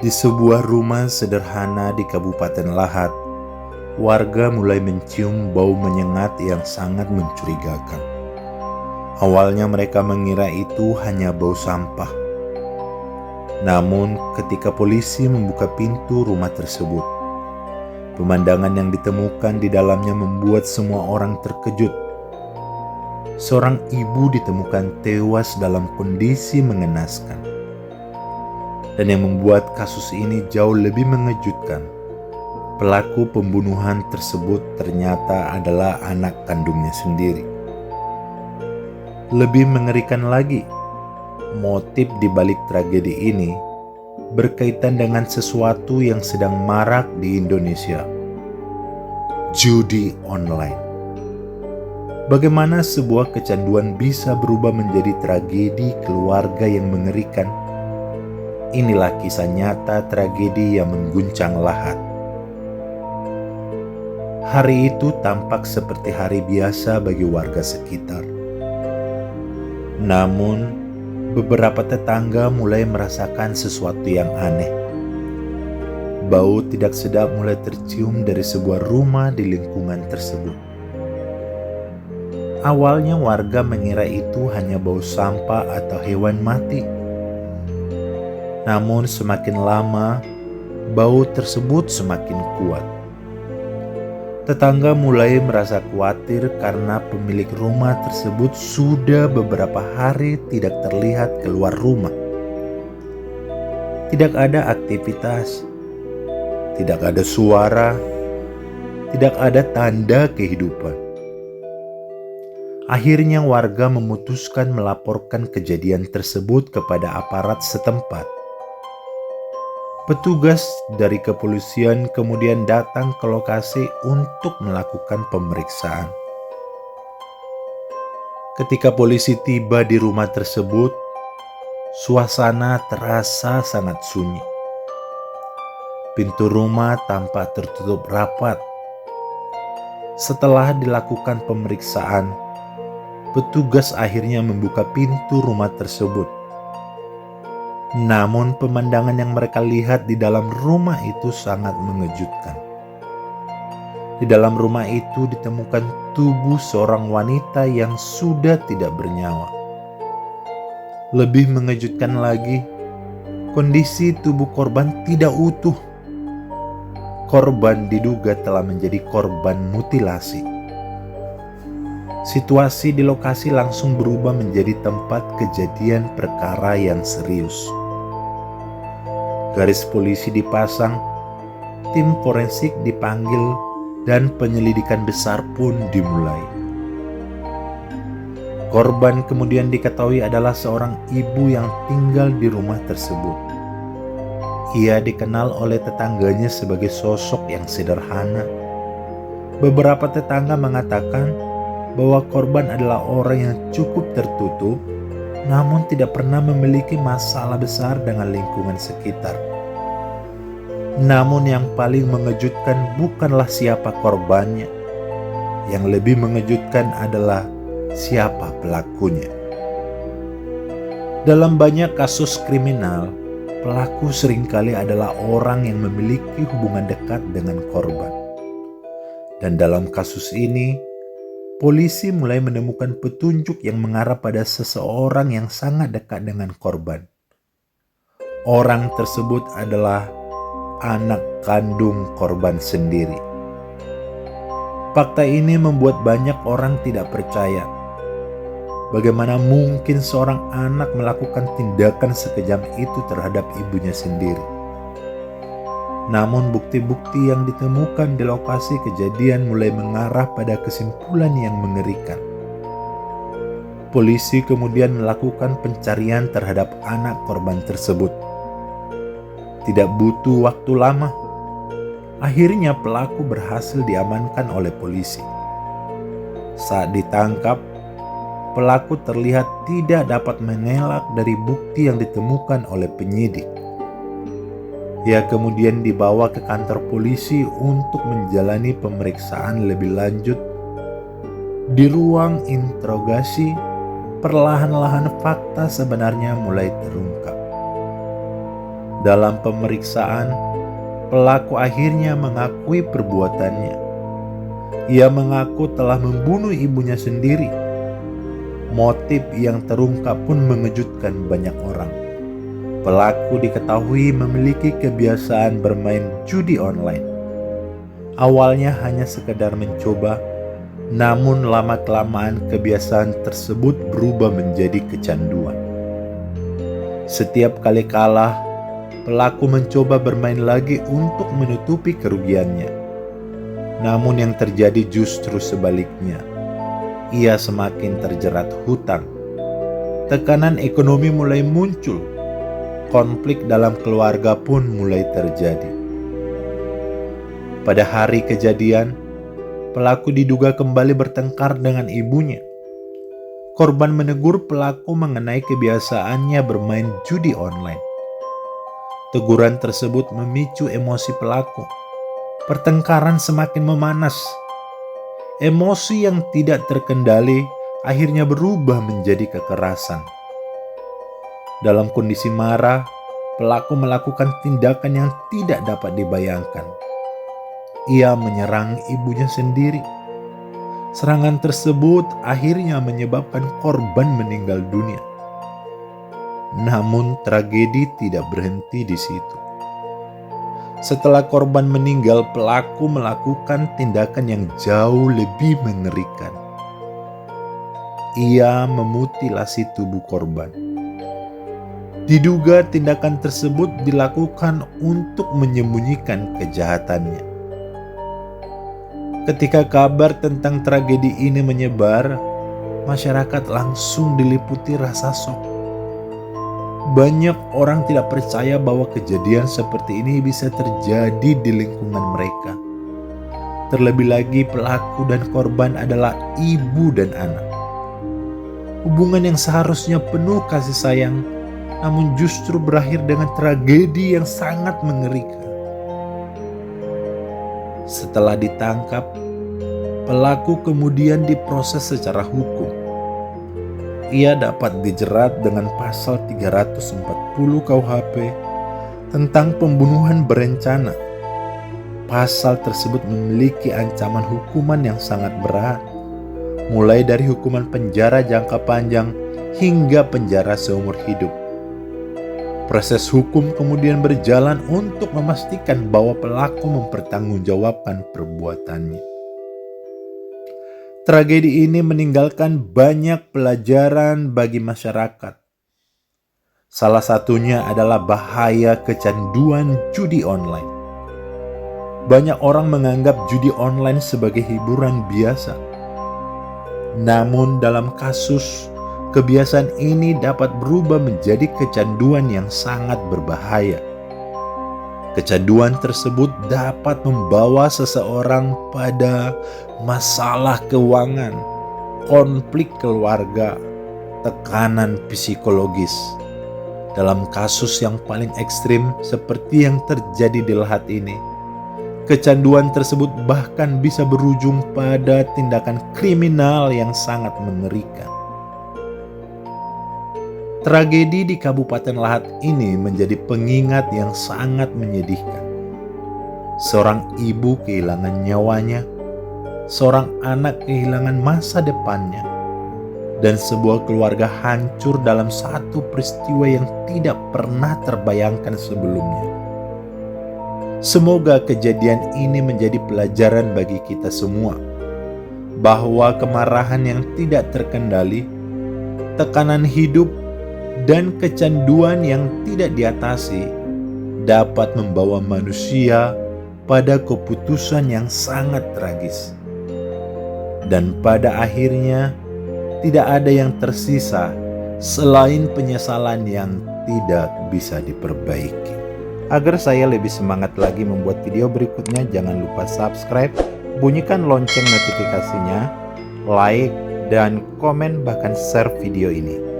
Di sebuah rumah sederhana di Kabupaten Lahat, warga mulai mencium bau menyengat yang sangat mencurigakan. Awalnya mereka mengira itu hanya bau sampah. Namun ketika polisi membuka pintu rumah tersebut, pemandangan yang ditemukan di dalamnya membuat semua orang terkejut. Seorang ibu ditemukan tewas dalam kondisi mengenaskan. Dan yang membuat kasus ini jauh lebih mengejutkan, pelaku pembunuhan tersebut ternyata adalah anak kandungnya sendiri. Lebih mengerikan lagi, motif di balik tragedi ini berkaitan dengan sesuatu yang sedang marak di Indonesia: judi online. Bagaimana sebuah kecanduan bisa berubah menjadi tragedi keluarga yang mengerikan? Inilah kisah nyata tragedi yang mengguncang Lahat. Hari itu tampak seperti hari biasa bagi warga sekitar. Namun, beberapa tetangga mulai merasakan sesuatu yang aneh. Bau tidak sedap mulai tercium dari sebuah rumah di lingkungan tersebut. Awalnya warga mengira itu hanya bau sampah atau hewan mati. Namun semakin lama, bau tersebut semakin kuat. Tetangga mulai merasa khawatir karena pemilik rumah tersebut sudah beberapa hari tidak terlihat keluar rumah. Tidak ada aktivitas, tidak ada suara, tidak ada tanda kehidupan. Akhirnya warga memutuskan melaporkan kejadian tersebut kepada aparat setempat. Petugas dari kepolisian kemudian datang ke lokasi untuk melakukan pemeriksaan. Ketika polisi tiba di rumah tersebut, suasana terasa sangat sunyi. Pintu rumah tampak tertutup rapat. Setelah dilakukan pemeriksaan, petugas akhirnya membuka pintu rumah tersebut. Namun pemandangan yang mereka lihat di dalam rumah itu sangat mengejutkan. Di dalam rumah itu ditemukan tubuh seorang wanita yang sudah tidak bernyawa. Lebih mengejutkan lagi, kondisi tubuh korban tidak utuh. Korban diduga telah menjadi korban mutilasi. Situasi di lokasi langsung berubah menjadi tempat kejadian perkara yang serius. Garis polisi dipasang, tim forensik dipanggil, dan penyelidikan besar pun dimulai. Korban kemudian diketahui adalah seorang ibu yang tinggal di rumah tersebut. Ia dikenal oleh tetangganya sebagai sosok yang sederhana. Beberapa tetangga mengatakan bahwa korban adalah orang yang cukup tertutup, namun tidak pernah memiliki masalah besar dengan lingkungan sekitar. Namun yang paling mengejutkan bukanlah siapa korbannya. Yang lebih mengejutkan adalah siapa pelakunya. Dalam banyak kasus kriminal, pelaku seringkali adalah orang yang memiliki hubungan dekat dengan korban. Dan dalam kasus ini, polisi mulai menemukan petunjuk yang mengarah pada seseorang yang sangat dekat dengan korban. Orang tersebut adalah anak kandung korban sendiri. Fakta ini membuat banyak orang tidak percaya. Bagaimana mungkin seorang anak melakukan tindakan sekejam itu terhadap ibunya sendiri? Namun bukti-bukti yang ditemukan di lokasi kejadian mulai mengarah pada kesimpulan yang mengerikan. Polisi kemudian melakukan pencarian terhadap anak korban tersebut. Tidak butuh waktu lama, akhirnya pelaku berhasil diamankan oleh polisi. Saat ditangkap, pelaku terlihat tidak dapat mengelak dari bukti yang ditemukan oleh penyidik. Ia kemudian dibawa ke kantor polisi untuk menjalani pemeriksaan lebih lanjut. Di ruang interogasi, perlahan-lahan fakta sebenarnya mulai terungkap. Dalam pemeriksaan, pelaku akhirnya mengakui perbuatannya. Ia mengaku telah membunuh ibunya sendiri. Motif yang terungkap pun mengejutkan banyak orang. Pelaku diketahui memiliki kebiasaan bermain judi online. Awalnya hanya sekedar mencoba, namun lama-kelamaan kebiasaan tersebut berubah menjadi kecanduan. Setiap kali kalah, pelaku mencoba bermain lagi untuk menutupi kerugiannya. Namun yang terjadi justru sebaliknya. Ia semakin terjerat hutang. Tekanan ekonomi mulai muncul. Konflik dalam keluarga pun mulai terjadi. Pada hari kejadian, pelaku diduga kembali bertengkar dengan ibunya. Korban menegur pelaku mengenai kebiasaannya bermain judi online. Teguran tersebut memicu emosi pelaku. Pertengkaran semakin memanas. Emosi yang tidak terkendali akhirnya berubah menjadi kekerasan. Dalam kondisi marah, pelaku melakukan tindakan yang tidak dapat dibayangkan. Ia menyerang ibunya sendiri. Serangan tersebut akhirnya menyebabkan korban meninggal dunia. Namun tragedi tidak berhenti di situ. Setelah korban meninggal, pelaku melakukan tindakan yang jauh lebih mengerikan. Ia memutilasi tubuh korban. Diduga tindakan tersebut dilakukan untuk menyembunyikan kejahatannya. Ketika kabar tentang tragedi ini menyebar, masyarakat langsung diliputi rasa shock. Banyak orang tidak percaya bahwa kejadian seperti ini bisa terjadi di lingkungan mereka. Terlebih lagi pelaku dan korban adalah ibu dan anak. Hubungan yang seharusnya penuh kasih sayang, namun justru berakhir dengan tragedi yang sangat mengerikan. Setelah ditangkap, pelaku kemudian diproses secara hukum. Ia dapat dijerat dengan pasal 340 KUHP tentang pembunuhan berencana. Pasal tersebut memiliki ancaman hukuman yang sangat berat, mulai dari hukuman penjara jangka panjang hingga penjara seumur hidup. Proses hukum kemudian berjalan untuk memastikan bahwa pelaku mempertanggungjawabkan perbuatannya. Tragedi ini meninggalkan banyak pelajaran bagi masyarakat. Salah satunya adalah bahaya kecanduan judi online. Banyak orang menganggap judi online sebagai hiburan biasa. Namun dalam kasus, kebiasaan ini dapat berubah menjadi kecanduan yang sangat berbahaya. Kecanduan tersebut dapat membawa seseorang pada masalah keuangan, konflik keluarga, tekanan psikologis. Dalam kasus yang paling ekstrim seperti yang terjadi di Lahat ini, kecanduan tersebut bahkan bisa berujung pada tindakan kriminal yang sangat mengerikan. Tragedi di Kabupaten Lahat ini menjadi pengingat yang sangat menyedihkan. Seorang ibu kehilangan nyawanya, seorang anak kehilangan masa depannya, dan sebuah keluarga hancur dalam satu peristiwa yang tidak pernah terbayangkan sebelumnya. Semoga kejadian ini menjadi pelajaran bagi kita semua, bahwa kemarahan yang tidak terkendali, tekanan hidup, dan kecanduan yang tidak diatasi dapat membawa manusia pada keputusan yang sangat tragis. Dan pada akhirnya tidak ada yang tersisa selain penyesalan yang tidak bisa diperbaiki. Agar saya lebih semangat lagi membuat video berikutnya, jangan lupa subscribe, bunyikan lonceng notifikasinya, like, dan komen bahkan share video ini.